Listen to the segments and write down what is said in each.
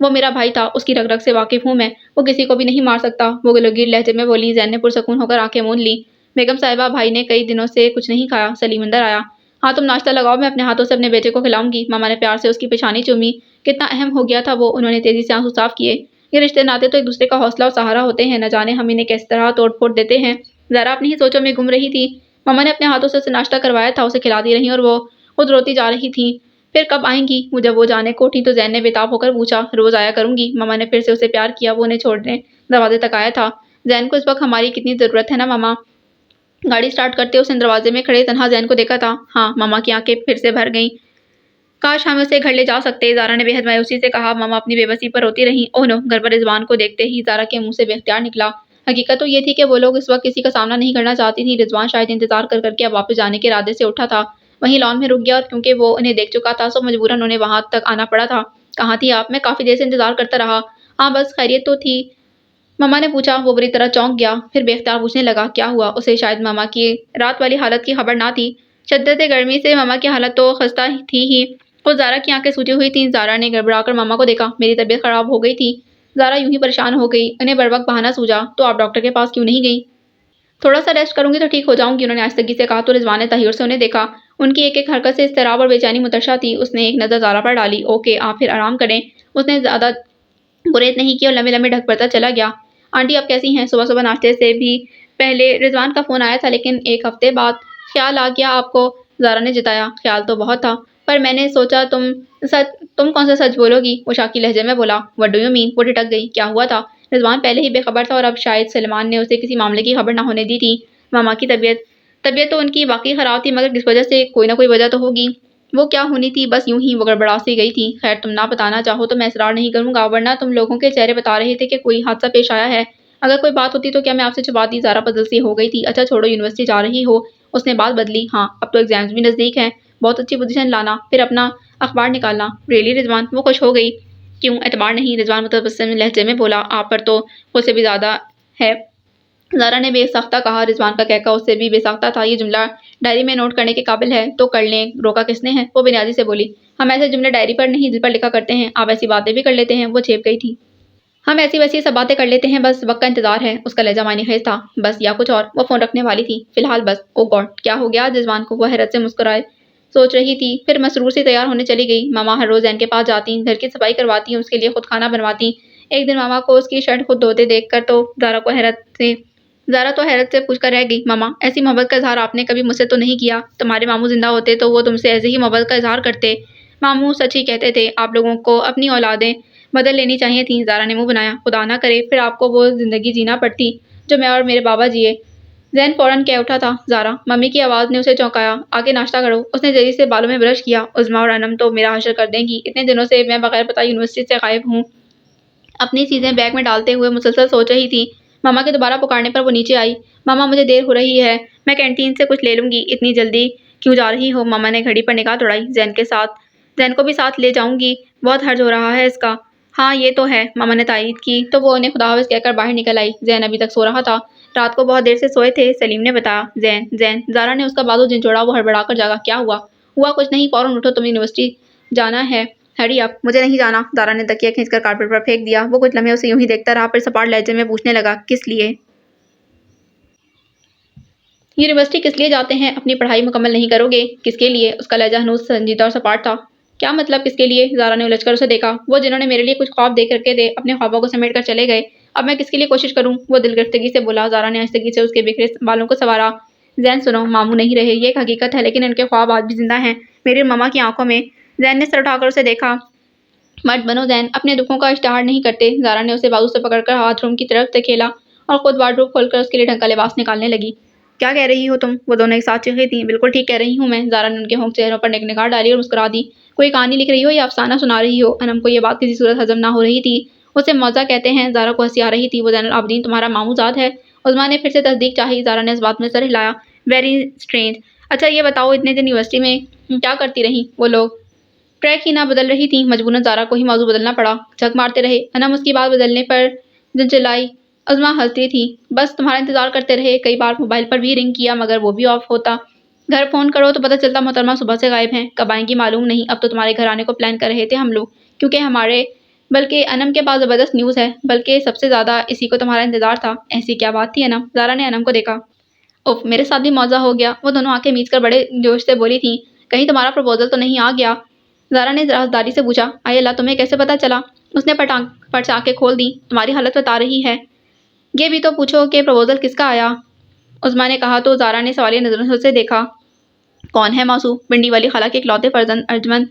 وہ میرا بھائی تھا، اس کی رگ رگ سے واقف ہوں میں، وہ کسی کو بھی نہیں مار سکتا، وہ گلوگیر لہجے میں بولی۔ زین نے پرسکون ہو کر آنکھیں موند لیں۔ بیگم صاحبہ، بھائی نے کئی دنوں سے کچھ نہیں کھایا۔ سلیم اندر آیا۔ ہاں تم ناشتہ لگاؤ، میں اپنے ہاتھوں سے اپنے بیٹے کو کھلاؤں گی۔ ماما نے پیار سے اس کی پیشانی چومی۔ کتنا اہم ہو گیا تھا وہ، انہوں نے تیزی سے آنسو صاف کیے۔ یہ رشتے ناتے تو ایک دوسرے کا حوصلہ اور سہارا ہوتے ہیں، نہ جانے ہم انہیں کس طرح توڑ پھوڑ دیتے ہیں۔ زہرا اپنی ہی سوچوں میں گم رہی تھی۔ ماما نے اپنے ہاتھوں سے اسے ناشتہ کروایا تھا، اسے کھلاتی رہیں اور وہ خود روتی جا رہی تھیں۔ پھر کب آئیں گی؟ جب وہ جانے کو اٹھی تو زین نے بےتاب ہو کر پوچھا۔ روز آیا کروں گی۔ ماما نے پھر سے اسے پیار کیا۔ وہ انہیں چھوڑنے دروازے تک آیا تھا۔ زین کو اس وقت ہماری کتنی ضرورت ہے نا ماما؟ گاڑی سٹارٹ کرتے اس نے دروازے میں کھڑے تنہا زین کو دیکھا تھا۔ ہاں، ماما کی آنکھیں پھر سے بھر گئیں۔ کاش ہم اسے گھر لے جا سکتے، زارا نے بے حد مایوسی سے کہا۔ ماما اپنی بے بسی پر روتی رہیں۔ اوہ نو! گھر پر رضوان کو دیکھتے ہی زارا کے منہ سے بے اختیار نکلا۔ حقیقت تو یہ تھی کہ وہ لوگ اس وقت کسی کا سامنا نہیں کرنا چاہتی تھیں۔ رضوان شاید انتظار کر کر کے اب واپس جانے کے ارادے سے اٹھا تھا، وہیں لان میں رک گیا، اور کیونکہ وہ انہیں دیکھ چکا تھا سو مجبوراً انہیں وہاں تک آنا پڑا تھا۔ کہاں تھی آپ؟ میں کافی دیر سے انتظار کرتا رہا۔ ہاں بس خیریت تو تھی؟ ماما نے پوچھا۔ وہ بری طرح چونک گیا، پھر بے اختیار پوچھنے لگا کیا ہوا؟ اسے شاید ماما کی رات والی حالت کی خبر نہ تھی۔ شدت گرمی سے ماما کی حالت تو خستہ تھی ہی، خود زارا کی آنکھیں سوجی ہوئی تھیں۔ زارا نے گڑبڑا کر ماما کو دیکھا۔ میری طبیعت خراب ہو گئی تھی۔ زارا یوں ہی پریشان ہو گئی۔ انہیں بروقت بہانہ سوجا۔ تو آپ ڈاکٹر کے پاس کیوں نہیں گئی؟ تھوڑا سا ریسٹ کروں گی تو ٹھیک ہو جاؤں گی، انہوں نے آہستگی سے کہا تو رضوان نے تحیر سے انہیں دیکھا۔ ان کی ایک ایک حرکت سے اضطراب اور بے چینی مترشح تھی۔ اس نے ایک نظر زارا پر ڈالی۔ اوکے، آپ پھر آرام کریں۔ اس نے زیادہ گریز نہیں کی اور لمبے لمبے ڈھک پڑتا چلا گیا۔ آنٹی آپ کیسی ہیں؟ صبح صبح ناشتے سے بھی پہلے رضوان کا فون آیا تھا، لیکن ایک ہفتے بعد خیال آ گیا آپ کو؟ زارا نے جتایا۔ خیال تو بہت تھا، پر میں نے سوچا تم کون سا سچ بولو گی؟ وہ شاکی لہجے میں بولا۔ What do you mean? وہ ٹھٹک گئی۔ کیا ہوا تھا؟ رضوان پہلے ہی بے خبر تھا اور اب شاید سلیمان نے اسے کسی معاملے کی خبر نہ ہونے دی تھی۔ ماما کی طبیعت تو ان کی واقعی خراب تھی، مگر کس وجہ سے؟ کوئی نہ کوئی وجہ تو ہوگی۔ وہ کیا ہونی تھی؟ بس یوں ہی وہ گڑبڑا سی گئی تھی۔ خیر تم نہ بتانا چاہو تو میں اصرار نہیں کروں گا، ورنہ تم لوگوں کے چہرے بتا رہے تھے کہ کوئی حادثہ پیش آیا ہے۔ اگر کوئی بات ہوتی تو کیا میں آپ سے چھپاتی؟ زارا پزل سی ہو گئی تھی۔ اچھا چھوڑو، یونیورسٹی جا رہی ہو؟ اس نے بات بدلی۔ ہاں، اب تو ایگزامز بھی نزدیک ہیں، بہت اچھی پوزیشن لانا، پھر اپنا اخبار نکالنا۔ ریئلی رضوان؟ وہ خوش ہو گئی۔ کیوں اعتبار نہیں؟ رضوان متبسم لہجے میں بولا۔ آپ پر تو خود سے بھی زیادہ ہے، زارا نے بے ساختہ کہا۔ رضوان کا کہکا اس سے بھی بے ساختہ تھا۔ یہ جملہ ڈائری میں نوٹ کرنے کے قابل ہے تو کر لیں، روکا کس نے ہے؟ وہ بے نیازی سے بولی۔ ہم ایسے جملے ڈائری پر نہیں دل پر لکھا کرتے ہیں، آپ ایسی باتیں بھی کر لیتے ہیں؟ وہ چھیپ گئی تھی۔ ہم ایسی ویسی سب باتیں کر لیتے ہیں، بس وقت کا انتظار ہے۔ اس کا لہجہ معنی خیز تھا۔ بس یا کچھ اور؟ وہ فون رکھنے والی تھی۔ فی الحال بس۔ او گاڈ، کیا ہو گیا آج رضوان کو؟ وہ حیرت سے مسکرائے سوچ رہی تھی، پھر مسرور سی تیار ہونے چلی گئی۔ ماما ہر روز زین کے پاس جاتی، گھر کی صفائی کرواتی، اس کے لیے خود کھانا بنواتی۔ ایک دن ماما کو اس کی شرٹ خود دھوتے دیکھ کر تو زارا تو حیرت سے پوچھ کر رہ گئی، ماما ایسی محبت کا اظہار آپ نے کبھی مجھ سے تو نہیں کیا؟ تمہارے ماموں زندہ ہوتے تو وہ تم سے ایسے ہی محبت کا اظہار کرتے۔ ماموں سچ ہی کہتے تھے، آپ لوگوں کو اپنی اولادیں بدل لینی چاہیے تھیں۔ زارا نے منہ بنایا۔ خدا نہ کرے پھر آپ کو وہ زندگی جینا پڑتی جو میں اور میرے بابا جیے۔ زین فوراً کہہ اٹھا تھا۔ زارا، ممی کی آواز نے اسے چونکایا۔ آگے ناشتہ کرو۔ اس نے جلدی سے بالوں میں برش کیا۔ عظمیٰ اور انم تو میرا حشر کر دیں گی، اتنے دنوں سے میں بغیر پتہ یونیورسٹی سے غائب ہوں۔ اپنی چیزیں بیگ میں ڈالتے ہوئے مسلسل سوچ رہی تھی۔ ماما کے دوبارہ پکارنے پر وہ نیچے آئی۔ ماما مجھے دیر ہو رہی ہے، میں کینٹین سے کچھ لے لوں گی۔ اتنی جلدی کیوں جا رہی ہو؟ ماما نے گھڑی پر نگاہ دوڑائی۔ زین کو بھی ساتھ لے جاؤں گی، بہت حرج ہو رہا ہے اس کا۔ ہاں یہ تو ہے، ماما نے تائید کی تو وہ انہیں خدا حافظ کہہ کر باہر نکل آئی۔ زین ابھی تک سو رہا تھا، رات کو بہت دیر سے سوئے تھے، سلیم نے بتایا۔ زین زارا نے اس کا بازو جھنجھوڑا۔ وہ ہڑبڑا کر جاگا۔ کیا ہوا؟ ہوا کچھ نہیں، فوراً اٹھو، تمہیں یونیورسٹی جانا ہے، ہری اپ۔ مجھے نہیں جانا، زارا نے تکیہ کھینچ کر کارپیٹ پر پھینک دیا۔ وہ کچھ لمحے اسے یوں ہی دیکھتا رہا، پھر سپاٹ لہجے میں پوچھنے لگا، کس لیے؟ یونیورسٹی کس لیے جاتے ہیں؟ اپنی پڑھائی مکمل نہیں کرو گے؟ کس کے لیے؟ اس کا لہجہ ہنوز سنجیدہ اور سپاٹ تھا۔ کیا مطلب کس کے لیے؟ زارا نے الجھ کر اسے دیکھا۔ وہ جنہوں نے میرے لیے کچھ خواب دیکھ رکھے تھے، اپنے خوابوں کو سمیٹ کر چلے گئے، اب میں کس کے لیے کوشش کروں؟ وہ دل گرفتگی سے بولا۔ زارا نے آہستگی سے اس کے بکھرے بالوں کو سنوارا۔ زین سنو، ماموں نہیں رہے، یہ ایک حقیقت ہے، لیکن ان کے خواب آج بھی زندہ ہیں میری اور ماما کی آنکھوں میں۔ زین نے سر اٹھا کر اسے دیکھا۔ مرد بنو زین، اپنے دکھوں کا اشتہار نہیں کرتے۔ زارا نے اسے بازو سے پکڑ کر باتھ روم کی طرف دھکیلا اور خود وارڈروب کھول کر اس کے لیے ڈھنگ کا لباس نکالنے لگی۔ کیا کہہ رہی ہو تم؟ وہ دونوں ایک ساتھ چیخیں تھیں۔ بالکل ٹھیک کہہ رہی ہوں میں، زارا نے ان کے ہونٹ چہروں پر ایک نگاہ ڈالی اور مسکرا دی۔ کوئی کہانی لکھ رہی ہو یا افسانہ سنا رہی ہو؟ انم کو یہ بات کسی صورت ہضم نہ ہو رہی تھی۔ اسے موضع کہتے ہیں؟ زارا کو ہنسی آ رہی تھی۔ وہ زین العابدین تمہارا ماموں زاد ہے؟ عظمیٰ نے پھر سے تصدیق چاہی۔ زارا نے اس بات میں سر ہلایا۔ Very strange. اچھا یہ بتاؤ، اتنے دن یونیورسٹی میں کیا کرتی رہیں؟ وہ لوگ ٹریک ہی نہ بدل رہی تھیں۔ مجبوراً زارا کو ہی موضوع بدلنا پڑا۔ جھک مارتے رہے۔ انم اس کی بات بدلنے پر جھنجھلائی۔ عظمیٰ ہنستی تھی۔ بس تمہارا انتظار کرتے رہے، کئی بار موبائل پر بھی رنگ کیا مگر وہ بھی آف ہوتا۔ گھر فون کرو تو پتہ چلتا محترمہ صبح سے غائب ہیں، کب آئیں گی معلوم نہیں۔ اب تو تمہارے گھر آنے کو پلان کر رہے تھے ہم لوگ، کیونکہ ہمارے بلکہ انم کے پاس زبردست نیوز ہے، بلکہ سب سے زیادہ اسی کو تمہارا انتظار تھا۔ ایسی کیا بات تھی انم؟ زارا نے انم کو دیکھا۔ اف، میرے ساتھ بھی موضوع ہو گیا۔ وہ دونوں آنکھیں میچ کر بڑے جوش سے بولی تھیں، کہیں تمہارا پروپوزل تو نہیں آ گیا؟ زارا نے رازداری سے پوچھا۔ آئے اللہ، تمہیں کیسے پتا چلا؟ اس نے پٹ سے آنکھیں کھول دیں۔ تمہاری حالت بتا رہی ہے۔ یہ بھی تو پوچھو کہ پروپوزل کس کا آیا؟ عظمیٰ نے کہا تو زارا نے سوالیہ نظروں سے اسے دیکھا۔ کون ہے موصوف؟ بنڈی والی خالہ کے اکلوتے فرزند ارجمند۔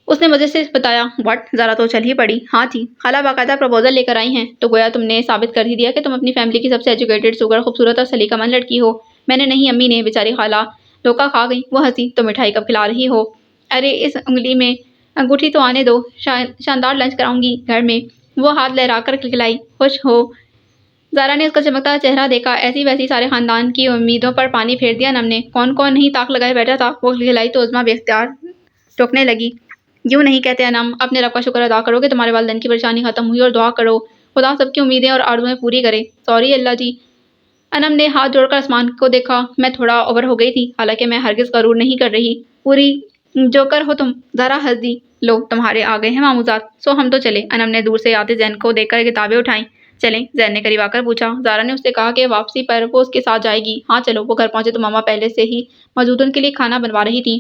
اس نے مزے سے بتایا۔ واٹ؟ زارا تو چل ہی پڑی۔ ہاں جی، خالہ باقاعدہ پروپوزل لے کر آئی ہیں، تو گویا تم نے ثابت کر ہی دیا کہ تم اپنی فیملی کی سب سے ایجوکیٹڈ، سگر، خوبصورت اور سلیقہ مند لڑکی ہو۔ میں نے نہیں، امی نے۔ بیچاری خالہ دھوکہ کھا گئی۔ وہ ہنسی۔ تو مٹھائی کب کھلا رہی ہو؟ ارے اس انگلی میں انگوٹھی تو آنے دو، شاندار لنچ کراؤں گی گھر میں۔ وہ ہاتھ لہرا کر کھلکھلائی۔ خوش ہو؟ زارا نے اس کا چمکتا چہرہ دیکھا۔ ایسی ویسی سارے خاندان کی امیدوں پر پانی پھیر دیا انم نے۔ کون کون نہیں طاق لگائے بیٹھا تھا۔ وہ کھلکھلائی تو عظمیٰ بے اختیار ٹوکنے لگی۔ یوں نہیں کہتے انم، اپنے رب کا شکر ادا کرو کہ تمہارے والدین کی پریشانی ختم ہوئی، اور دعا کرو خدا سب کی امیدیں اور آرزوئیں پوری کرے۔ سوری اللہ جی۔ انم نے ہاتھ جوڑ کر آسمان کو دیکھا۔ میں تھوڑا اوور ہو گئی تھی، حالانکہ میں ہرگز غرور نہیں کر رہی۔ پوری جوکر ہو تم۔ زارا ہنس دی۔ لو، تمہارے آ گئے ہیں ماموزات، سو ہم تو چلے۔ انم نے دور سے آتے زین کو دیکھ کر کتابیں اٹھائیں۔ چلیں؟ زین نے قریب آ کر پوچھا۔ زارا نے اس سے کہا کہ واپسی پر وہ اس کے ساتھ جائے گی۔ ہاں چلو۔ وہ گھر پہنچے تو ماما پہلے سے ہی موجود ان کے لیے کھانا بنوا رہی تھیں۔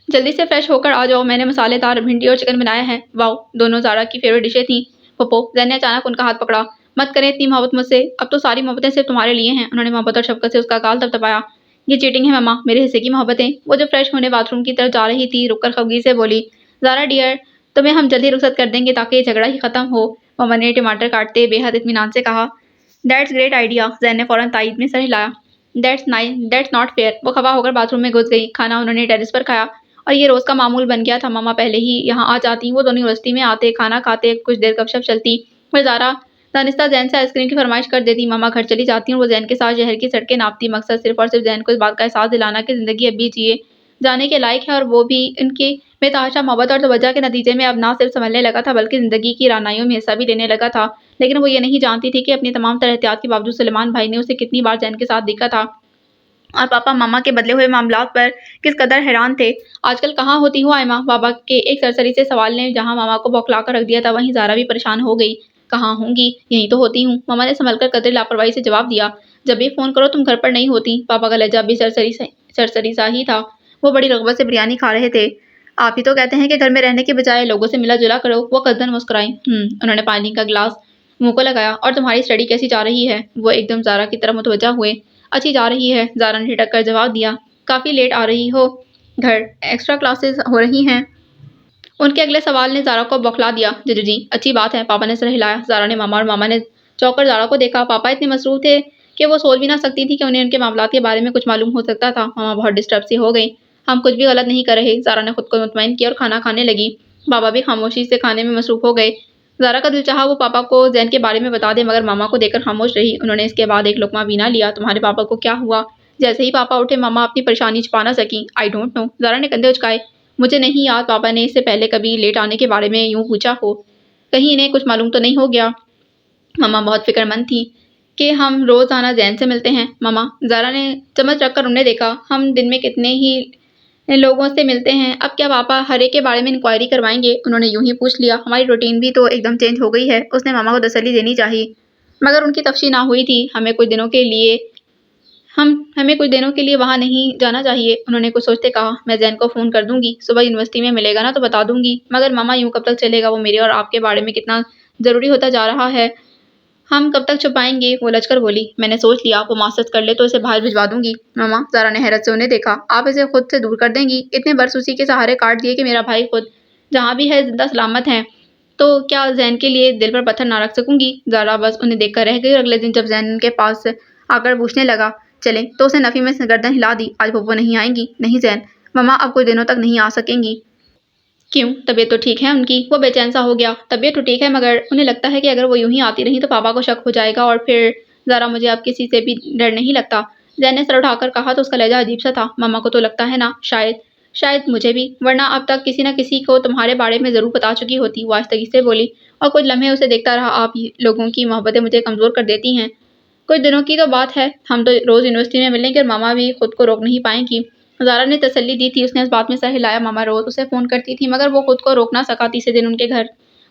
جلدی سے فریش ہو کر آ جاؤ، میں نے مسالے دار بھنڈی اور چکن بنایا ہے۔ واؤ، دونوں زارا کی فیوریٹ ڈشیں تھیں۔ پھپھو، زین نے اچانک ان کا ہاتھ پکڑا۔ مت کریں اتنی محبت مجھ سے، اب تو ساری محبتیں صرف تمہارے لیے ہیں۔ انہوں نے محبت اور شفقت سے اس کا گال تھپتھپایا۔ یہ چیٹنگ ہے مما، میرے حصے کی محبتیں۔ وہ جو فریش ہونے باتھ روم کی طرف جا رہی تھی، رک کر خفگی سے بولی۔ زارا ڈیئر، تمہیں ہم جلد ہی رخصت کر دیں گے تاکہ یہ جھگڑا ہی ختم ہو، مما نے ٹماٹر کاٹتے بے حد اطمینان سے کہا۔ دیٹس گریٹ آئیڈیا، زین نے فوراً تائید میں سر ہلایا۔ That's not fair. وہ خفا ہو کر باتھ روم میں گھس گئی۔ کھانا انہوں نے ٹیرس پر کھایا، اور یہ روز کا معمول بن گیا تھا۔ ماما پہلے ہی یہاں آ جاتی، وہ دونوں یونیورسٹی میں آتے، کھانا کھاتے، کچھ دیر گپ شپ چلتی، پھر زارا دانستہ زین سے آئس کریم کی فرمائش کر دیتی۔ ماما گھر چلی جاتی اور وہ زین کے ساتھ شہر کی سڑکیں ناپتی، مقصد صرف اور صرف زین کو اس بات کا احساس دلانا کہ زندگی اب بھی جیے جانے کے لائق ہے، اور وہ بھی ان کی بے تحاشا محبت اور توجہ کے نتیجے میں اب نہ صرف سنبھلنے لگا تھا بلکہ زندگی کی رعنائیوں میں حصہ بھی لینے لگا تھا۔ لیکن وہ یہ نہیں جانتی تھی کہ اپنی تمام تر احتیاط کے باوجود سلیمان بھائی نے اسے کتنی بار زین کے ساتھ دیکھا تھا، اور پاپا ماما کے بدلے ہوئے معاملات پر کس قدر حیران تھے۔ آج کل کہاں ہوتی ہو آئمہ؟ بابا کے ایک سرسری سے سوال نے جہاں ماما کو بوکھلا کر رکھ دیا تھا، وہیں زارا بھی پریشان ہو گئی۔ کہاں ہوں گی؟ یہیں تو ہوتی ہوں، ماما نے سنبھل کر قدرے لاپرواہی سے جواب دیا۔ جب بھی فون کرو تم گھر پر نہیں ہوتی۔ پاپا کا لہجہ بھی سرسری سا ہی تھا۔ وہ بڑی رغبت سے بریانی کھا رہے تھے۔ آپ ہی تو کہتے ہیں کہ گھر میں رہنے کے بجائے لوگوں سے ملا جلا کرو، وہ قصدن مسکرائیں۔ انہوں نے پانی کا گلاس منہ کو لگایا۔ اور تمہاری اسٹڈی کیسی جا رہی ہے؟ وہ ایک دم زارا کی طرف متوجہ ہوئے۔ اچھی جا رہی ہے، زارا نے ٹھٹک کر جواب دیا۔ کافی لیٹ آ رہی ہو گھر، ایکسٹرا کلاسز ہو رہی ہیں؟ ان کے اگلے سوال نے زارا کو بوکھلا دیا۔ جی، اچھی بات ہے، پاپا نے سر ہلایا۔ زارا نے ماما اور ماما نے چونک کر زارا کو دیکھا۔ پاپا اتنے مصروف تھے کہ وہ سوچ بھی نہ سکتی تھی کہ انہیں ان کے معاملات کے بارے میں کچھ معلوم ہو سکتا تھا۔ ماما بہت ڈسٹرب سی ہو گئی۔ ہم کچھ بھی غلط نہیں کر رہے، زارا نے خود کو مطمئن کیا اور کھانا کھانے لگی۔ بابا بھی خاموشی سے کھانے میں مصروف ہو گئے۔ زارا کا دل چاہا وہ پاپا کو زین کے بارے میں بتا دے، مگر ماما کو دیکھ کر خاموش رہی۔ انہوں نے اس کے بعد ایک لقمہ بھی نہ لیا۔ تمہارے پاپا کو کیا ہوا؟ جیسے ہی پاپا اٹھے ماما اپنی پریشانی چھپا نہ سکی۔ آئی ڈونٹ نو، زارا نے کندھے اچکائے۔ مجھے نہیں یاد پاپا نے اس سے پہلے کبھی لیٹ آنے کے بارے میں یوں پوچھا ہو۔ کہیں انہیں کچھ معلوم تو نہیں ہو گیا؟ ماما بہت فکر مند تھی کہ ہم روزانہ زین سے ملتے ہیں ماما۔ زارا نے چمچ رکھ کر انہیں دیکھا۔ ہم دن میں کتنے ہی لوگوں سے ملتے ہیں، اب کیا پاپا ہر ایک کے بارے میں انکوائری کروائیں گے؟ انہوں نے یوں ہی پوچھ لیا۔ ہماری روٹین بھی تو ایک دم چینج ہو گئی ہے، اس نے ماما کو تسلی دینی چاہی، مگر ان کی تفصیل نہ ہوئی تھی۔ ہمیں کچھ دنوں کے لیے وہاں نہیں جانا چاہیے، انہوں نے کچھ سوچتے کہا۔ میں زین کو فون کر دوں گی، صبح یونیورسٹی میں ملے گا نا تو بتا دوں گی۔ مگر ماما یوں کب تک چلے گا؟ وہ میرے اور آپ کے بارے میں کتنا ضروری ہوتا جا رہا ہے، ہم کب تک چھپائیں گے؟ وہ لچ کر بولی۔ میں نے سوچ لیا، وہ ماسٹرز کر لے تو اسے باہر بھجوا دوں گی ماما۔ زارا نے حیرت سے انہیں دیکھا۔ آپ اسے خود سے دور کر دیں گی؟ اتنے برس اسی کے سہارے کاٹ دیے کہ میرا بھائی خود جہاں بھی ہے زندہ سلامت ہے، تو کیا زین کے لیے دل پر پتھر نہ رکھ سکوں گی؟ زارا بس انہیں دیکھ کر رہ گئی، اور اگلے دن جب زین ان کے پاس آ کر پوچھنے لگا چلیں، تو اسے نفی میں گردن ہلا دی۔ آج پھپھو نہیں آئیں گی؟ نہیں زین، ماما اب کچھ دنوں تک نہیں آ سکیں گی۔ کیوں؟ طبیعت تو ٹھیک ہے ان کی؟ وہ بے چین سا ہو گیا۔ طبیعت تو ٹھیک ہے، مگر انہیں لگتا ہے کہ اگر وہ یوں ہی آتی رہیں تو پاپا کو شک ہو جائے گا، اور پھر زارا مجھے اب کسی سے بھی ڈر نہیں لگتا، زین نے سر اٹھا کر کہا تو اس کا لہجہ عجیب سا تھا۔ ماما کو تو لگتا ہے نا، شاید مجھے بھی، ورنہ اب تک کسی نہ کسی کو تمہارے بارے میں ضرور بتا چکی ہوتی، وہ آہستگی سے بولی، اور کچھ لمحے اسے دیکھتا رہا۔ آپ لوگوں کی محبتیں مجھے کمزور کر دیتی ہیں۔ کچھ دنوں کی تو بات ہے، ہم تو روز یونیورسٹی میں ملیں گے اور ماما بھی خود کو روک نہیں پائیں گی۔ زارا نے تسلی دی تھی۔ اس نے اس بات میں سر ہلایا۔ ماما روز اسے فون کرتی تھی، مگر وہ خود کو روک نہ سکا۔ تیسرے دن ان کے گھر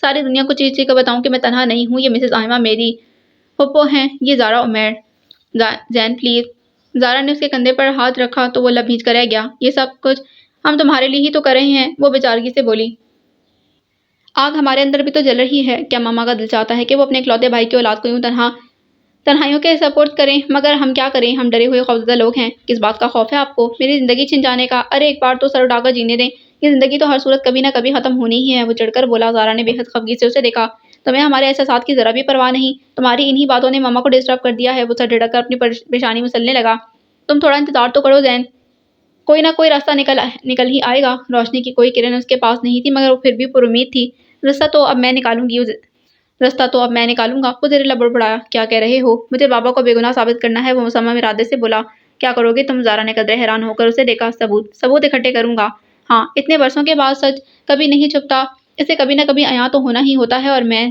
ساری دنیا کو چیخ چیخ کر بتاؤں کہ میں تنہا نہیں ہوں، یہ مسز آئمہ میری پھپھو ہیں، یہ زارا عمیر۔ زین پلیز۔ زارا نے اس کے کندھے پر ہاتھ رکھا تو وہ لب بھیج کر رہ گیا۔ یہ سب کچھ ہم تمہارے لیے ہی تو کر رہے ہیں، وہ بیچارگی سے بولی۔ آگ ہمارے اندر بھی تو جل رہی ہے۔ کیا ماما کا دل چاہتا ہے کہ وہ اپنے اکلوتے بھائی کی اولاد کو یوں تنہائیوں کے سپرد کریں، مگر ہم کیا کریں، ہم ڈرے ہوئے خوفزدہ لوگ ہیں۔ کس بات کا خوف ہے آپ کو؟ میری زندگی چھن جانے کا؟ ارے ایک بار تو سر اٹھا کر جینے دیں، یہ زندگی تو ہر صورت کبھی نہ کبھی ختم ہونی ہی ہے، وہ چڑھ کر بولا۔ زارا نے بے حد خفگی سے اسے دیکھا۔ تمہیں ہمارے احساسات کی ذرا بھی پرواہ نہیں؟ تمہاری انہی باتوں نے ماما کو ڈسٹرب کر دیا ہے۔ وہ سر جھٹک کر اپنی پیشانی مسلنے لگا۔ تم تھوڑا انتظار تو کرو زین، کوئی نہ کوئی راستہ نکل ہی آئے گا۔ روشنی کی کوئی کرن اس کے پاس نہیں تھی، مگر وہ پھر بھی پر امید تھی۔ رستہ تو اب میں نکالوں گا۔ وہ زیر لب بڑبڑایا۔ کیا کہہ رہے ہو؟ مجھے بابا کو بے گناہ ثابت کرنا ہے، وہ مصمم ارادے سے بولا۔ کیا کرو گے تم؟ زارا نے قدرے حیران ہو کر اسے دیکھا۔ ثبوت اکٹھے کروں گا۔ ہاں، اتنے برسوں کے بعد سچ کبھی نہیں چھپتا، اسے کبھی نہ کبھی عیاں تو ہونا ہی ہوتا ہے، اور میں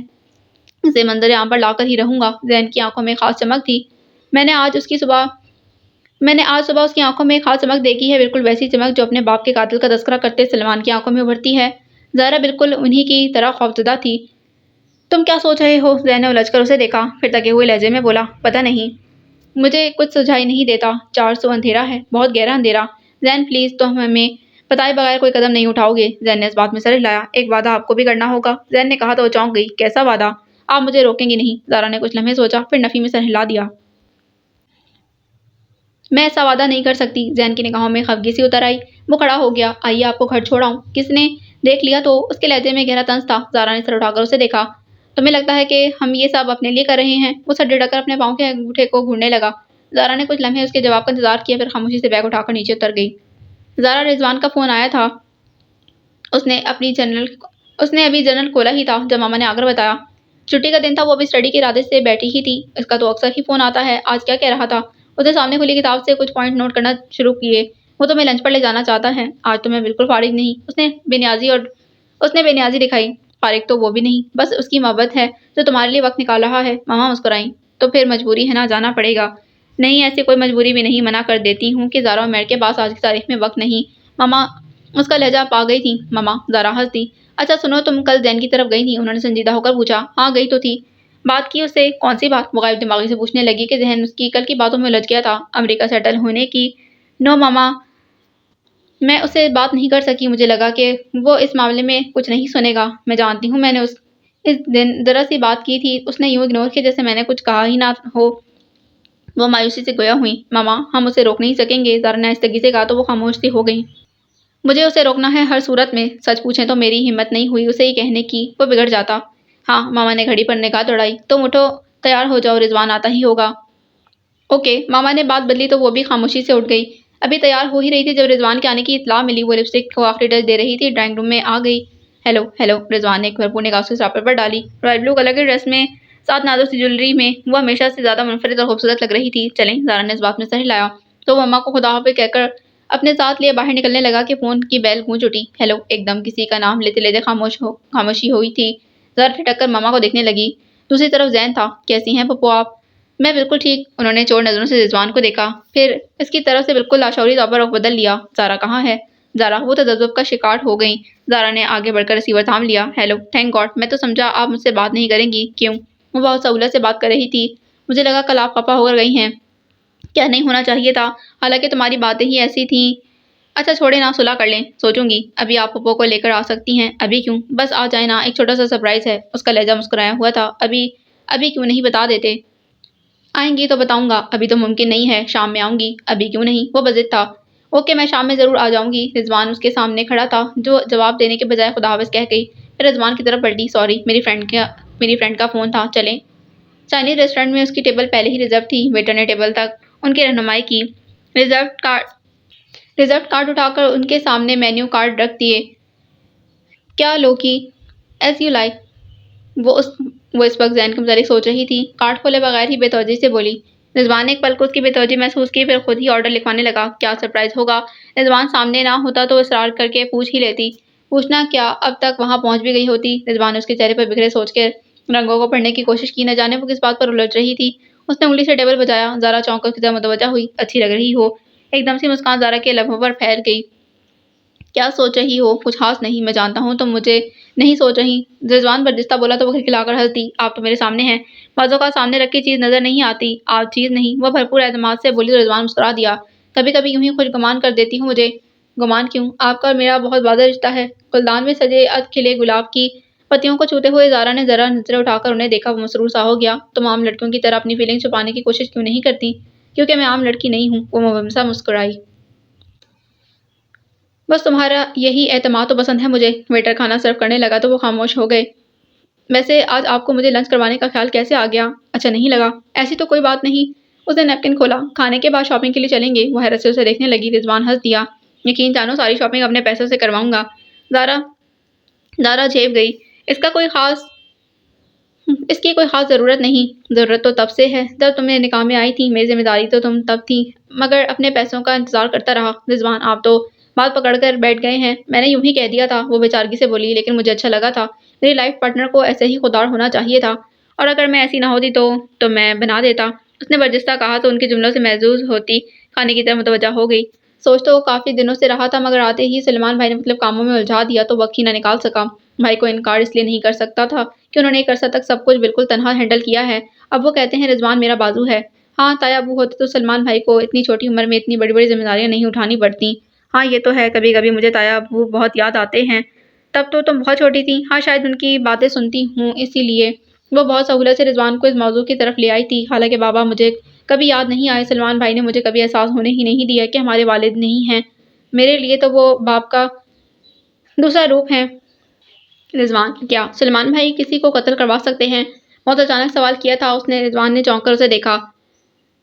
اسے منظر عام پر لا کر ہی رہوں گا۔ زین کی آنکھوں میں خاص چمک تھی۔ میں نے آج صبح اس کی آنکھوں میں ایک خاص چمک دیکھی ہے، بالکل ویسی چمک جو اپنے باپ کے قاتل کا تذکرہ کرتے سلمان کی آنکھوں میں ابھرتی ہے۔ زارا بالکل انہی کی طرح خوفزدہ تھی۔ تم کیا سوچ رہے ہو؟ زین نے الجھ کر اسے دیکھا، پھر تکے ہوئے لہجے میں بولا۔ پتہ نہیں، مجھے کچھ سجھائی نہیں دیتا۔ 400 اندھیرا ہے، بہت گہرا اندھیرا۔ زین پلیز، تم ہمیں بتائے بغیر کوئی قدم نہیں اٹھاؤ گے؟ زین نے اس بات میں سر ہلایا۔ ایک وعدہ آپ کو بھی کرنا ہوگا، زین نے کہا تو وہ چونک گئی۔ کیسا وعدہ؟ آپ مجھے روکیں گی نہیں؟ زارا نے کچھ لمحے سوچا، پھر نفی میں سر ہلا دیا۔ میں ایسا وعدہ نہیں کر سکتی۔ زین کی نگاہوں میں خفگی سی اتر آئی۔ وہ کھڑا ہو گیا۔ آئیے آپ کو گھر چھوڑاؤں؟ کس نے دیکھ لیا تو؟ اس کے لہجے میں گہرا طنز تھا۔ زارا نے سر اٹھا کر اسے دیکھا۔ تمہیں لگتا ہے کہ ہم یہ سب اپنے لیے کر رہے ہیں؟ وہ سر جھٹک کر اپنے پاؤں کے انگوٹھے کو گھورنے لگا۔ زارا نے کچھ لمحے اس کے جواب کا انتظار کیا، پھر خاموشی سے بیگ اٹھا کر نیچے اتر گئی۔ زارا، رضوان کا فون آیا تھا۔ اس نے ابھی جنرل کھولا ہی تھا جب ماما نے آ کر بتایا۔ چھٹی کا دن تھا، وہ ابھی اسٹڈی کے ارادے سے بیٹھی ہی تھی۔ اس کا تو اکثر ہی فون آتا ہے، آج کیا کہہ رہا تھا؟ اس نے سامنے کھلی کتاب سے کچھ پوائنٹ نوٹ کرنا شروع کیے۔ وہ تمہیں لنچ پر لے جانا چاہتا ہے۔ آج تو میں بالکل فارغ نہیں۔ اس نے بے نیازی دکھائی۔ فارغ تو وہ بھی نہیں، بس اس کی محبت ہے جو تمہارے لیے وقت نکال رہا ہے۔ ماما مسکرائیں۔ تو پھر مجبوری ہے نا، جانا پڑے گا۔ نہیں، ایسی کوئی مجبوری بھی نہیں، منع کر دیتی ہوں کہ زارا عمیر کے پاس آج کی تاریخ میں وقت نہیں۔ ماما، اس کا لہجہ پا گئی تھی۔ ماما، زارا ہنس دی۔ اچھا سنو، تم کل زین کی طرف گئی تھی؟ انہوں نے سنجیدہ ہو کر پوچھا۔ ہاں گئی تو تھی۔ بات کی اس سے؟ کون سی بات؟ وہ غائب دماغی سے پوچھنے لگی کہ ذہن اس کی کل کی باتوں میں الجھ گیا تھا۔ امریکہ سیٹل ہونے کی۔ نو ماما، میں اس سے بات نہیں کر سکی، مجھے لگا کہ وہ اس معاملے میں کچھ نہیں سنے گا۔ میں جانتی ہوں، میں نے اس دن ذرا سی بات کی تھی، اس نے یوں اگنور کیا جیسے میں نے کچھ کہا ہی نہ ہو۔ وہ مایوسی سے گویا ہوئیں۔ ماما، ہم اسے روک نہیں سکیں گے، زارا نے آہستگی سے کہا تو وہ خاموش سی ہو گئیں۔ مجھے اسے روکنا ہے ہر صورت میں۔ سچ پوچھیں تو میری ہمت نہیں ہوئی اسے یہ کہنے کی، وہ بگڑ جاتا۔ ہاں، ماما نے گھڑی پر نگاہ دوڑائی۔ تم اٹھو، تیار ہو جاؤ، رضوان آتا ہی ہوگا۔ اوکے۔ ماما نے بات بدلی تو وہ بھی خاموشی سے اٹھ گئی۔ ابھی تیار ہو ہی رہی تھی جب رضوان کے آنے کی اطلاع ملی۔ وہ لپسٹک کو آخری ٹچ دے رہی تھی، ڈرائنگ روم میں آ گئی۔ ہیلو۔ رضوان نے ایک بھرپور نگاہ اس کے سراپر پر ڈالی۔ رائل بلو کلر کی ڈریس میں، ساتھ نازک سی جویلری میں، وہ ہمیشہ سے زیادہ منفرد اور خوبصورت لگ رہی تھی۔ چلیں، زارا نے اس بات میں سر ہلایا تو وہ ماما کو خدا حافظ کہہ کر اپنے ساتھ لیے باہر نکلنے لگا کہ فون کی بیل گونج اٹھی۔ ہیلو، ایک دم کسی کا نام لیتے لیتے خاموشی ہوئی تھی۔ زارا ٹھٹک کر ماما کو دیکھنے لگی۔ دوسری طرف زین تھا۔ کیسی ہیں پپو آپ؟ میں بالکل ٹھیک۔ انہوں نے چور نظروں سے رضوان کو دیکھا، پھر اس کی طرف سے بالکل لاشعوری طور پر رخ بدل لیا۔ زارا کہاں ہے؟ زارا، وہ تذبذب کا شکار ہو گئیں۔ زارا نے آگے بڑھ کر ریسیور تھام لیا۔ ہیلو، تھینک گاڈ، میں تو سمجھا آپ مجھ سے بات نہیں کریں گی۔ کیوں؟ وہ بہت سہولت سے بات کر رہی تھی۔ مجھے لگا کل آپ خفا ہو کر گئی ہیں۔ کیا نہیں ہونا چاہیے تھا؟ حالانکہ تمہاری باتیں ہی ایسی تھیں۔ اچھا چھوڑے نا، صلح کر لیں، سوچوں گی۔ ابھی آپ پپو کو لے کر آ سکتی ہیں؟ ابھی کیوں؟ بس آ جائیں نا، ایک چھوٹا سا سرپرائز ہے۔ اس کا لہجہ مسکرایا ہوا تھا۔ ابھی کیوں نہیں بتا دیتے؟ آئیں گی تو بتاؤں گا، ابھی تو ممکن نہیں ہے، شام میں آؤں گی۔ ابھی کیوں نہیں؟ وہ بضد تھا۔ اوکے، میں شام میں ضرور آ جاؤں گی۔ رضوان اس کے سامنے کھڑا تھا، جو جواب دینے کے بجائے خدا حافظ کہہ گئی، پھر رضوان کی طرف پلٹی۔ سوری، میری فرینڈ کا فون تھا، چلیں۔ چائنیز ریسٹورنٹ میں اس کی ٹیبل پہلے ہی ریزرو تھی۔ ویٹر نے ٹیبل تک ان کی رہنمائی کی۔ ریزرو کارڈ اٹھا کر ان کے سامنے مینیو کارڈ رکھ دیے۔ کیا لو کی؟ As you like. وہ اس وقت زین کے متعلق سوچ رہی تھی۔ کارڈ کھولے بغیر ہی بے توجہی سے بولی۔ رضوان نے ایک پل کو اس کی بے توجہی محسوس کی، پھر خود ہی آرڈر لکھوانے لگا۔ کیا سرپرائز ہوگا؟ رضوان سامنے نہ ہوتا تو اصرار کر کے پوچھ ہی لیتی۔ پوچھنا کیا، اب تک وہاں پہنچ بھی گئی ہوتی۔ رضوان نے اس کے چہرے پر بکھرے سوچ کے رنگوں کو پڑھنے کی کوشش کی، نہ جانے وہ کس بات پر الجھ رہی تھی۔ اس نے انگلی سے ٹیبل بجایا۔ زارا چونک کر اس کی طرف متوجہ ہوئی۔ اچھی لگ رہی ہو۔ ایک دم سی مسکان زارا کے لبوں پر پھیل گئی۔ کیا سوچ رہی ہو؟ کچھ خاص نہیں، میں جانتا ہوں تم مجھے نہیں سوچ رہی، رضوان برجستہ بولا تو وہ کھلکھلا کر ہنس دی۔ آپ تو میرے سامنے ہیں، بعض اوقات سامنے رکھی چیز نظر نہیں آتی۔ آپ چیز نہیں، وہ بھرپور اعتماد سے بولی تو رضوان مسکرا دیا۔ کبھی کبھی یوں ہی خوش گمان کر دیتی ہوں مجھے۔ گمان کیوں؟ آپ کا اور میرا بہت واضح رشتہ ہے۔ گلدان میں سجے کھلے گلاب کی پتیوں کو چھوتے ہوئے زارا نے ذرا نظریں اٹھا کر انہیں دیکھا، وہ مسرور سا ہو گیا۔ تم عام لڑکیوں کی طرح اپنی فیلنگ چھپانے کی کوشش کیوں نہیں کرتی؟ کیونکہ میں عام لڑکی نہیں ہوں، وہ مبہمسا مسکرائی۔ بس تمہارا یہی اعتماد تو پسند ہے مجھے۔ ویٹر کھانا سرو کرنے لگا تو وہ خاموش ہو گئے۔ ویسے آج آپ کو مجھے لنچ کروانے کا خیال کیسے آ گیا؟ اچھا نہیں لگا؟ ایسی تو کوئی بات نہیں۔ اس نے نیپکن کھولا۔ کھانے کے بعد شاپنگ کے لیے چلیں گے؟ وہ حیرت سے اسے دیکھنے لگی۔ رضوان ہنس دیا۔ یقین جانو ساری شاپنگ اپنے پیسوں سے کرواؤں گا۔ زارا جھیپ گئی۔ اس کی کوئی خاص ضرورت نہیں۔ ضرورت تو تب سے ہے جب تم میرے نکاح میں آئی تھی، میری ذمہ داری تو تم تب تھی، مگر اپنے پیسوں کا انتظار کرتا رہا۔ رضوان آپ تو بات پکڑ کر بیٹھ گئے ہیں۔ میں نے یوں ہی کہہ دیا تھا، وہ بے چارگی سے بولی، لیکن مجھے اچھا لگا تھا۔ میری لائف پارٹنر کو ایسے ہی خوددار ہونا چاہیے تھا، اور اگر میں ایسی نہ ہوتی تو میں بنا دیتا۔ اس نے برجستہ کہا تو ان کے جملوں سے محظوظ ہوتی کھانے کی طرف متوجہ ہو گئی۔ سوچ تو وہ کافی دنوں سے رہا تھا، مگر آتے ہی سلمان بھائی نے مختلف کاموں میں الجھا دیا تو وقت ہی نہ نکال سکا۔ بھائی کو انکار اس لیے نہیں کر سکتا تھا کہ انہوں نے ایک عرصہ تک سب کچھ بالکل تنہا ہینڈل کیا ہے۔ اب وہ کہتے ہیں رضوان میرا بازو ہے۔ ہاں، تایا ابو ہوتے تو سلمان بھائی کو اتنی چھوٹی عمر میں اتنی بڑی بڑی ذمہ داریاں نہیں اٹھانی پڑتی۔ ہاں یہ تو ہے، کبھی کبھی مجھے تایا ابو بہت یاد آتے ہیں۔ تب تو تم بہت چھوٹی تھی۔ ہاں شاید ان کی باتیں سنتی ہوں اسی لیے۔ وہ بہت سہولت سے رضوان کو اس موضوع کی طرف لے آئی تھی۔ حالانکہ بابا مجھے کبھی یاد نہیں آئے، سلمان بھائی نے مجھے کبھی احساس ہونے ہی نہیں دیا کہ ہمارے والد نہیں ہیں۔ میرے لیے تو وہ باپ کا دوسرا روپ ہیں۔ رضوان کیا سلمان بھائی کسی کو قتل کروا سکتے ہیں؟ بہت اچانک سوال کیا تھا اس نے۔ رضوان نے چونک کر اسے دیکھا۔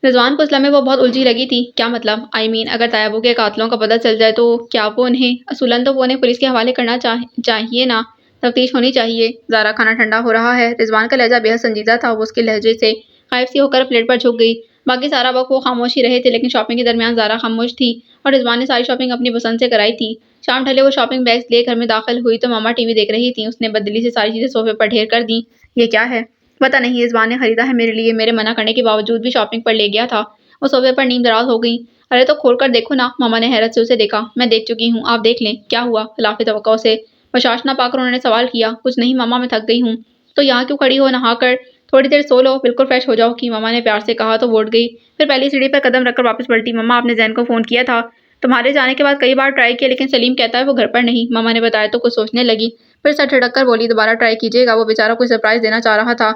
رضوان کو اس لمحے وہ بہت الجھی لگی تھی۔ کیا مطلب؟ اگر تایا ابو کے قاتلوں کا پتہ چل جائے تو کیا وہ اصولاً تو وہ انہیں پولیس کے حوالے کرنا چاہیے نا، تفتیش ہونی چاہیے۔ زارا کھانا ٹھنڈا ہو رہا ہے۔ رضوان کا لہجہ بے حد سنجیدہ تھا، وہ اس کے لہجے سے خائف سی ہو کر پلیٹ پر جھک گئی۔ باقی سارا وقت وہ خاموش ہی رہے تھے، لیکن شاپنگ کے درمیان زارا خاموش تھی اور رضوان نے ساری شاپنگ اپنی پسند سے کرائی تھی۔ شام ڈھلے وہ شاپنگ بیگز لے گھر میں داخل ہوئی تو ماما ٹی وی دیکھ رہی تھیں۔ اس نے بددلی سے ساری چیزیں صوفے پر ڈھیر کر دیں۔ یہ کیا ہے؟ پتہ نہیں، رضوان نے خریدا ہے میرے لیے، میرے منع کرنے کے باوجود بھی شاپنگ پر لے گیا تھا۔ وہ صوفے پر نیم دراز ہو گئی۔ ارے تو کھول کر دیکھو نا، ماما نے حیرت سے اسے دیکھا۔ میں دیکھ چکی ہوں، آپ دیکھ لیں۔ کیا ہوا؟ خلاف توقع سے بشاش نہ پا کر انہوں نے سوال کیا۔ کچھ نہیں ماما، میں تھک گئی ہوں۔ تو یہاں کیوں کھڑی ہو؟ نہا کر تھوڑی دیر سو لو، بالکل فریش ہو جاؤ گی، ماما نے پیار سے کہا تو وہ اٹھ گئی۔ پھر پہلی سیڑھی پر قدم رکھ کر واپس پلٹی۔ ماما آپ نے زین کو فون کیا تھا؟ تمہارے جانے کے بعد کئی بار ٹرائی کیا، لیکن سلیم کہتا ہے وہ گھر پر نہیں، ماما نے بتایا تو کچھ سوچنے لگی، پھر سر جھٹک کر بولی دوبارہ ٹرائی کیجیے گا، وہ بیچارہ کوئی سرپرائز دینا چاہ رہا تھا،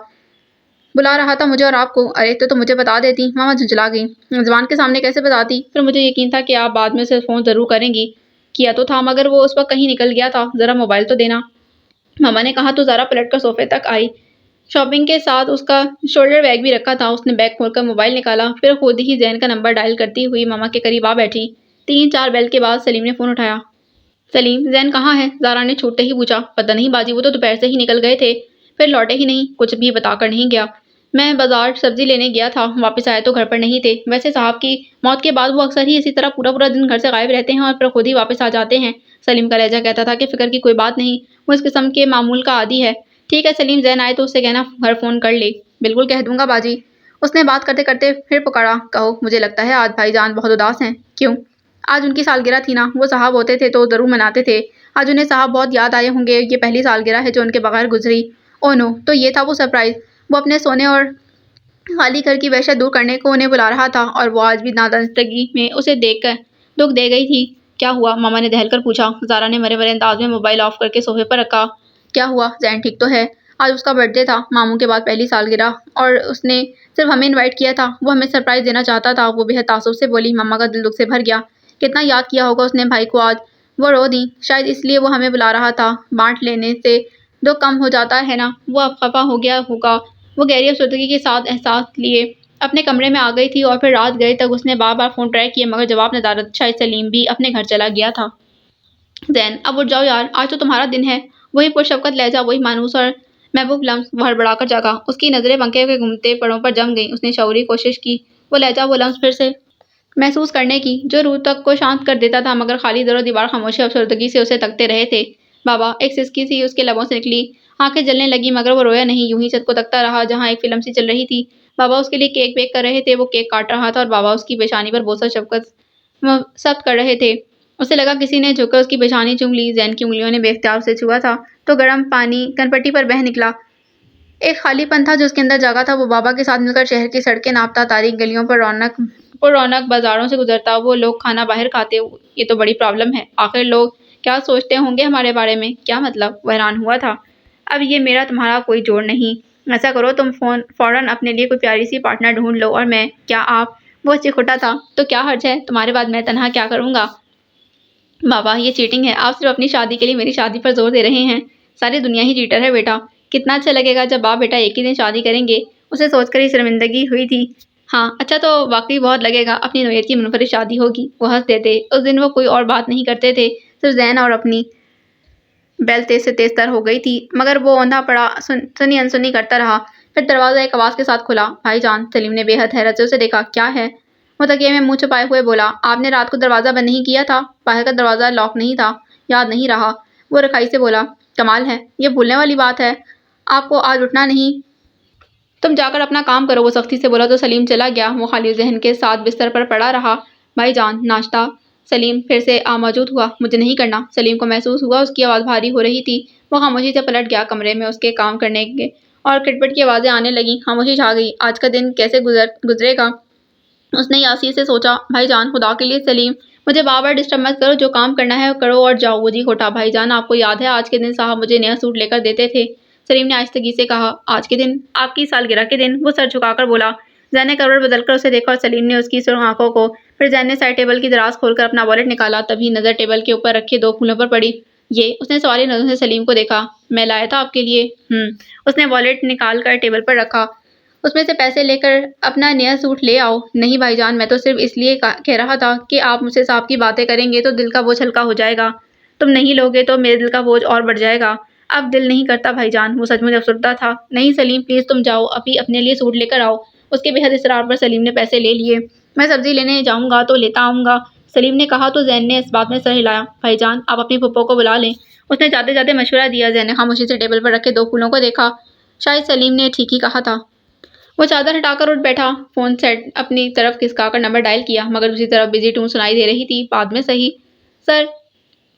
بلا رہا تھا مجھے اور آپ کو۔ ارے تو مجھے بتا دیتی، ماما جھنجھلا گئی۔ رضوان کے سامنے کیسے بتاتی؟ پھر مجھے یقین تھا کہ آپ بعد میں اسے فون ضرور کریں گی۔ کیا تو تھا، مگر وہ اس وقت کہیں نکل گیا تھا، ذرا موبائل تو دینا، ماما نے کہا تو زارا پلٹ کر صوفے تک آئی۔ شاپنگ کے ساتھ اس کا شولڈر بیگ بھی رکھا تھا۔ اس نے بیگ کھول کر موبائل نکالا، پھر خود ہی زین کا نمبر ڈائل کرتی ہوئی ماما کے قریب آ بیٹھی۔ 3-4 بیل کے بعد سلیم نے فون اٹھایا۔ سلیم، زین کہاں ہے؟ زارا نے چھوٹتے ہی پوچھا۔ پتہ نہیں باجی، وہ تو دوپہر سے ہی نکل گئے تھے، پھر لوٹے ہی نہیں، کچھ بھی بتا کر نہیں گیا۔ میں بازار سبزی لینے گیا تھا، واپس آیا تو گھر پر نہیں تھے۔ ویسے صاحب کی موت کے بعد وہ اکثر ہی اسی طرح پورا دن گھر سے غائب رہتے ہیں اور پھر خود ہی واپس آ جاتے ہیں۔ سلیم کا لہجہ کہتا تھا کہ فکر کی کوئی بات نہیں، وہ اس قسم کے معمول کا عادی ہے۔ ٹھیک ہے سلیم، زین آئے تو اس سے کہنا گھر فون کر لے۔ بالکل کہہ دوں گا باجی۔ اس نے بات کرتے کرتے پھر پکارا، کہو مجھے لگتا ہے آج بھائی جان بہت اداس ہیں۔ کیوں؟ آج ان کی سالگرہ تھی نا، وہ صاحب ہوتے تھے تو ضرور مناتے تھے۔ آج انہیں صاحب بہت یاد آئے ہوں گے، یہ پہلی سالگرہ ہے جو ان کے بغیر گزری۔ او نو، تو یہ تھا وہ سرپرائز۔ وہ اپنے سونے اور خالی گھر کی وحشت دور کرنے کو انہیں بلا رہا تھا، اور وہ آج بھی نادانستگی میں اسے دیکھ کر دکھ دے گئی تھی۔ کیا ہوا؟ ماما نے دہل کر پوچھا۔ زارا نے مرے انداز میں موبائل آف کر کے صوفے پر رکھا۔ کیا ہوا؟ زین ٹھیک تو ہے؟ آج اس کا برتھ ڈے تھا، ماموں کے بعد پہلی سالگرہ، اور اس نے صرف ہمیں انوائٹ کیا تھا، وہ ہمیں سرپرائز دینا چاہتا تھا، وہ بے حد تعصب سے بولی۔ ماما کا دل دکھ سے بھر گیا۔ کتنا یاد کیا ہوگا اس نے بھائی کو آج۔ وہ رو دیں، شاید اس لیے وہ ہمیں بلا رہا تھا، بانٹ لینے سے دکھ کم ہو جاتا ہے نا۔ وہ اب خفا ہو گیا ہوگا۔ وہ گہری افسردگی کے ساتھ احساس لیے اپنے کمرے میں آ گئی تھی، اور پھر رات گئے تک اس نے بار بار فون ٹرائی کیے مگر جواب ندارت۔ شاید سلیم بھی اپنے گھر چلا گیا تھا۔ زین اب اٹھ جاؤ یار، آج تو تمہارا دن ہے۔ وہی پرشفقت لہجہ، وہی مانوس اور محبوب لمس۔ وہ ہڑبڑا کر جاگا، اس کی نظریں پنکھے کے گھومتے پڑوں پر جم گئیں۔ اس نے شعوری کوشش کی وہ لہجہ، وہ لمس پھر سے محسوس کرنے کی، جو روح تک کو شانت کر دیتا تھا، مگر خالی در و دیوار خاموشی اور افسردگی سے اسے تکتے رہے تھے۔ بابا، ایک سسکی سی اس کے لبوں سے نکلی، آنکھیں جلنے لگی، مگر وہ رویا نہیں، یوں ہی چھت کو تکتا رہا جہاں ایک فلم سی چل رہی تھی۔ بابا اس کے لیے کیک بیک کر رہے تھے، وہ کیک کاٹ رہا تھا اور بابا اس کی پیشانی پر بوسہ شفقت ثبت کر رہے تھے۔ اسے لگا کسی نے جھک کر اس کی پیشانی چوم لی۔ زین کی انگلیوں نے بے اختیار اسے چھوا تھا تو گرم پانی کنپٹی پر بہہ نکلا۔ ایک خالی پن تھا جو اس کے اندر جاگا تھا۔ وہ بابا کے ساتھ مل کر شہر کی سڑکیں ناپتا، تاریک گلیوں پر رونق بازاروں سے گزرتا۔ وہ لوگ کھانا باہر کھاتے۔ یہ تو بڑی پرابلم ہے۔ آخر لوگ کیا سوچتے ہوں گے ہمارے بارے میں؟ کیا مطلب؟ وہ حیران ہوا تھا۔ اب یہ میرا تمہارا کوئی جوڑ نہیں۔ ایسا کرو تم فوراً اپنے لیے کوئی پیاری سی پارٹنر ڈھونڈ لو اور میں کیا آپ وہ چکھوٹا تھا تو کیا حرج ہے؟ تمہارے بعد میں تنہا کیا کروں گا؟ بابا یہ چیٹنگ ہے۔ آپ صرف اپنی شادی کے لیے میری شادی پر زور دے رہے ہیں۔ ساری دنیا ہی چیٹر ہے بیٹا۔ کتنا اچھا لگے گا جب باپ بیٹا ایک ہی دن شادی کریں گے۔ اسے سوچ کر ہی شرمندگی ہوئی تھی۔ ہاں اچھا تو واقعی بہت لگے گا۔ اپنی نوعیت کی منفرد شادی ہوگی۔ وہ ہنس دیتے۔ اس دن وہ کوئی اور بات نہیں کرتے تھے، صرف زین اور اپنی بیل تیز سے تیز تر ہو گئی تھی، مگر وہ اوندھا پڑا سنی انسنی کرتا رہا۔ پھر دروازہ ایک آواز کے ساتھ کھلا۔ بھائی جان! سلیم نے بے حد حیرت سے اسے دیکھا۔ کیا ہے؟ وہ تکیے میں منہ چھپائے ہوئے بولا۔ آپ نے رات کو دروازہ بند نہیں کیا تھا؟ باہر کا دروازہ لاک نہیں تھا؟ یاد نہیں رہا؟ وہ رکھائی سے بولا۔ کمال ہے، یہ بھولنے والی بات ہے۔ آپ کو آج اٹھنا نہیں؟ تم جا کر اپنا کام کرو۔ وہ سختی سے بولا تو سلیم چلا گیا۔ وہ خالی ذہن کے ساتھ بستر پر پڑا رہا۔ بھائی جان ناشتہ؟ سلیم پھر سے موجود ہوا۔ مجھے نہیں کرنا۔ سلیم کو محسوس ہوا اس کی آواز بھاری ہو رہی تھی۔ وہ خاموشی سے پلٹ گیا۔ کمرے میں اس کے کام کرنے اور کھٹپٹ کی آوازیں آنے لگیں۔ خاموشی چھا گئی۔ آج کا دن کیسے گزرے گا؟ اس نے یاسی سے سوچا۔ بھائی جان خدا کے لیے سلیم مجھے بار بار ڈسٹرب مت کرو۔ جو کام کرنا ہے کرو اور جاؤ۔ وہ جی گھوٹا۔ بھائی جان آپ کو یاد ہے آج کے دن صاحب مجھے نیا سوٹ لے کر دیتے تھے؟ سلیم نے آہستگی سے کہا۔ آج کے دن؟ آپ کی سالگرہ کے دن؟ وہ سر جھکا کر بولا۔ زین نے کروٹ بدل کر اسے دیکھا اور سلیم نے اس کی سرخ آنکھوں کو۔ پھر زین نے سائڈ ٹیبل کی دراز کھول کر اپنا والیٹ نکالا۔ تبھی نظر ٹیبل کے اوپر رکھے 2 پھولوں پر پڑی۔ یہ؟ اس نے سوالی نظروں سے سلیم کو دیکھا۔ میں لایا تھا آپ کے لیے۔ اس نے والیٹ نکال کر ٹیبل پر رکھا۔ اس میں سے پیسے لے کر اپنا نیا سوٹ لے آؤ۔ نہیں بھائی جان میں تو صرف اس لیے کہہ رہا تھا کہ آپ مجھ سے صاحب کی باتیں کریں گے تو دل کا بوجھ ہلکا ہو جائے گا۔ تم نہیں لوگے تو میرے دل کا بوجھ اور بڑھ جائے گا۔ اب دل نہیں کرتا بھائی جان۔ وہ سچ مچ افسردہ تھا۔ نہیں سلیم پلیز تم جاؤ ابھی اپنے لیے سوٹ لے کر آؤ۔ اس کے بے حد اصرار پر سلیم نے پیسے لے لیے۔ میں سبزی لینے جاؤں گا تو لیتا آؤں گا، سلیم نے کہا تو زین نے اس بات میں سر ہلایا۔ بھائی جان آپ اپنی پھپھو کو بلا لیں، اس نے جاتے جاتے مشورہ دیا۔ زین نے خاموشی سے ٹیبل پر رکھے 2 پھولوں کو دیکھا۔ شاید سلیم نے ٹھیک ہی کہا تھا۔ وہ چادر ہٹا کر اٹھ بیٹھا۔ فون سیٹ اپنی طرف کھسکا کر نمبر ڈائل کیا، مگر دوسری طرف بزی ٹون سنائی دے رہی تھی۔ بعد میں صحیح سر۔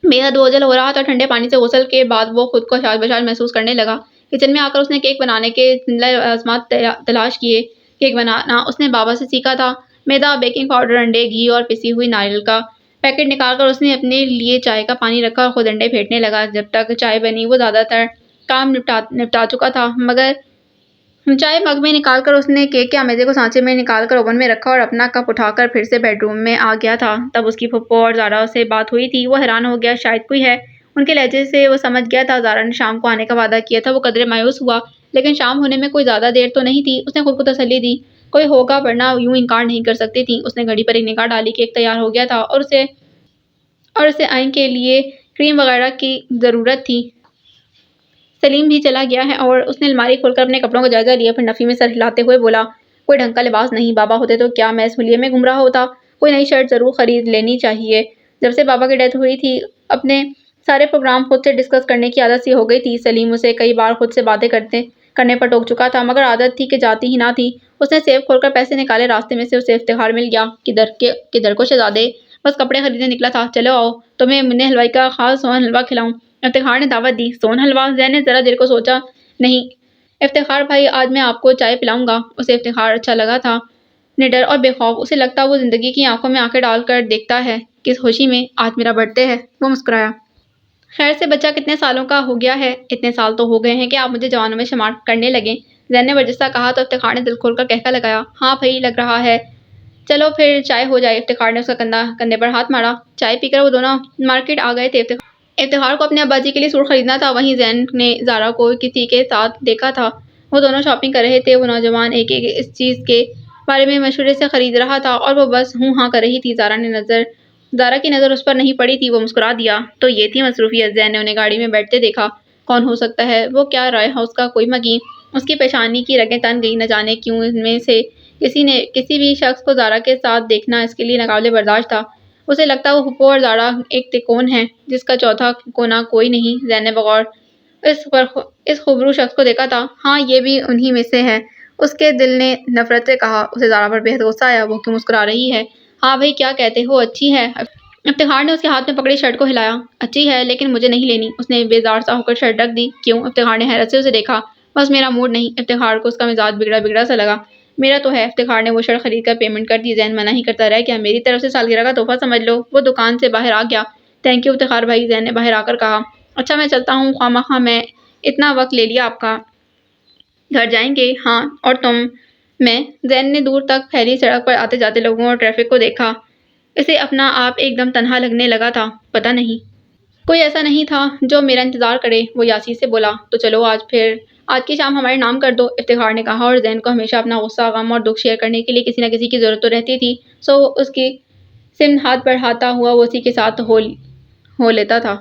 بے حد اوجھل ہو رہا تھا۔ ٹھنڈے پانی سے غسل کے بعد وہ خود کو شاذ بشاذ محسوس کرنے لگا۔ کچن میں آ کر اس نے کیک بنانے کے لازمات تلاش کیے۔ کیک بنانا اس نے بابا سے سیکھا تھا۔ میدا، بیکنگ پاؤڈر، انڈے، گھی اور پسی ہوئی ناریل کا پیکٹ نکال کر اس نے اپنے لیے چائے کا پانی رکھا اور خود انڈے پھینٹنے لگا۔ جب تک چائے بنی وہ زیادہ تر کام نپٹا چکا تھا، مگر چائے مگ میں نکال کر اس نے کیک کے آمیزے کو سانچے میں نکال کر اوون میں رکھا اور اپنا کپ اٹھا کر پھر سے بیڈ روم میں آ گیا تھا۔ تب اس کی پھپھو اور زارا سے بات ہوئی تھی۔ وہ حیران ہو گیا، شاید کوئی ہے۔ ان کے لہجے سے وہ سمجھ گیا تھا زارا نے شام کو آنے کا وعدہ کیا تھا۔ وہ قدرے مایوس ہوا، لیکن شام ہونے میں کوئی زیادہ دیر تو نہیں تھی۔ اس نے خود کو تسلی دی، کوئی ہوگا ورنہ یوں انکار نہیں کر سکتی تھی۔ اس نے گھڑی پر ایک نگاہ ڈالی، کیک تیار ہو گیا تھا اور اسے آئیں کے لیے کریم وغیرہ کی ضرورت تھی۔ سلیم بھی چلا گیا ہے اور اس نے الماری کھول کر اپنے کپڑوں کا جائزہ لیا، پھر نفی میں سر ہلاتے ہوئے بولا۔ کوئی ڈھنگ کا لباس نہیں۔ بابا ہوتے تو کیا میں اس حلیے میں گھوم رہا ہوتا؟ کوئی نئی شرٹ ضرور خرید لینی چاہیے۔ جب سے بابا کی ڈیتھ ہوئی تھی اپنے سارے پروگرام خود سے ڈسکس کرنے کی عادت سی ہو گئی تھی۔ سلیم اسے کئی بار خود سے باتیں کرنے پر ٹوک چکا تھا، مگر عادت تھی کہ جاتی ہی نہ تھی۔ اس نے سیف کھول کر پیسے نکالے۔ راستے میں سے اسے افتخار مل گیا۔ کدھر کو شہزادے؟ بس کپڑے خریدنے نکلا تھا۔ چلو آؤ تمہیں منہ حلوائی کا خاص سون حلوہ کھلاؤں۔ افتخار نے دعوت دی۔ سون حلوہ؟ زین نے ذرا دیر کو سوچا۔ نہیں افتخار بھائی، آج میں آپ کو چائے پلاؤں گا۔ اسے افتخار اچھا لگا تھا، نڈر اور بے خوف۔ اسے لگتا وہ زندگی کی آنکھوں میں آنکھیں ڈال کر دیکھتا ہے۔ کس خوشی میں آج میرا برتھ ڈے ہے۔ وہ مسکرایا۔ خیر سے بچہ کتنے سالوں کا ہو گیا ہے؟ اتنے سال تو ہو گئے ہیں کہ آپ مجھے جوانوں میں شمار کرنے لگے، زین نے برجستہ کہا تو افتخار نے دل کھول کر کہکا لگایا۔ ہاں بھائی لگ رہا ہے۔ چلو پھر چائے ہو جائے۔ افتخار نے اس کا کندھے پر ہاتھ مارا۔ چائے پی کر وہ دونوں مارکیٹ آ گئے تھے۔ افتخار کو اپنے ابا جی کے لیے سوٹ خریدنا تھا، وہیں زین نے زارا کو کسی کے ساتھ دیکھا تھا۔ وہ دونوں شاپنگ کر رہے تھے۔ وہ نوجوان ایک اس چیز کے بارے میں مشورے سے خرید رہا تھا اور وہ بس ہوں ہاں کر رہی تھی۔ زارا کی نظر اس پر نہیں پڑی تھی۔ وہ مسکرا دیا۔ تو یہ تھی مصروفیت۔ زین نے انہیں گاڑی میں بیٹھتے دیکھا۔ کون ہو سکتا ہے وہ؟ کیا رائے ہاؤس کا کوئی مگی؟ اس کی پیشانی کی رگیں تن گئی۔ نہ جانے کیوں ان میں سے کسی بھی شخص کو زارا کے ساتھ دیکھنا اس کے لیے ناقابل برداشت تھا۔ اسے لگتا وہ پھپھو اور زارا ایک تکون ہے جس کا چوتھا کونا کوئی نہیں۔ زین نے بغور اس خوبرو شخص کو دیکھا تھا۔ ہاں یہ بھی انہی میں سے ہے، اس کے دل نے نفرت سے کہا۔ اسے زارا پر بے حد غصہ آیا۔ وہ کیوں مسکرا رہی ہے؟ ہاں بھائی کیا کہتے ہو؟ اچھی ہے؟ افتخار نے اس کے ہاتھ میں پکڑی شرٹ کو ہلایا۔ اچھی ہے لیکن مجھے نہیں لینی۔ اس نے بیزار سا ہو کر شرٹ رکھ دی۔ کیوں؟ افتخار نے حیرت سے اسے دیکھا۔ بس میرا موڈ نہیں۔ افتخار کو اس کا مزاج بگڑا بگڑا سا لگا۔ میرا تو ہے۔ افتخار نے وہ شرٹ خرید کر پیمنٹ کر دی۔ زین منع ہی کرتا رہ گیا۔ میری طرف سے سالگرہ کا تحفہ سمجھ لو۔ وہ دکان سے باہر آ گیا۔ تھینک یو افتخار بھائی، زین نے باہر آ کر کہا۔ اچھا میں چلتا ہوں، خواہ مخواہ میں اتنا وقت لے لیا آپ کا۔ گھر جائیں گے؟ ہاں، اور تم؟ میں؟ زین نے دور تک پھیلی سڑک پر آتے جاتے لوگوں اور ٹریفک کو دیکھا۔ اسے اپنا آپ ایک دم تنہا لگنے لگا تھا۔ پتہ نہیں کوئی ایسا نہیں تھا جو میرا انتظار کرے۔ وہ یاسی سے بولا، تو چلو آج کی شام ہمارے نام کر دو، افتخار نے کہا، اور زین کو ہمیشہ اپنا غصہ، غم اور دکھ شیئر کرنے کے لیے کسی نہ کسی کی ضرورت تو رہتی تھی، سو اس کی سمت ہاتھ بڑھاتا ہوا وہ اسی کے ساتھ ہو لیتا تھا۔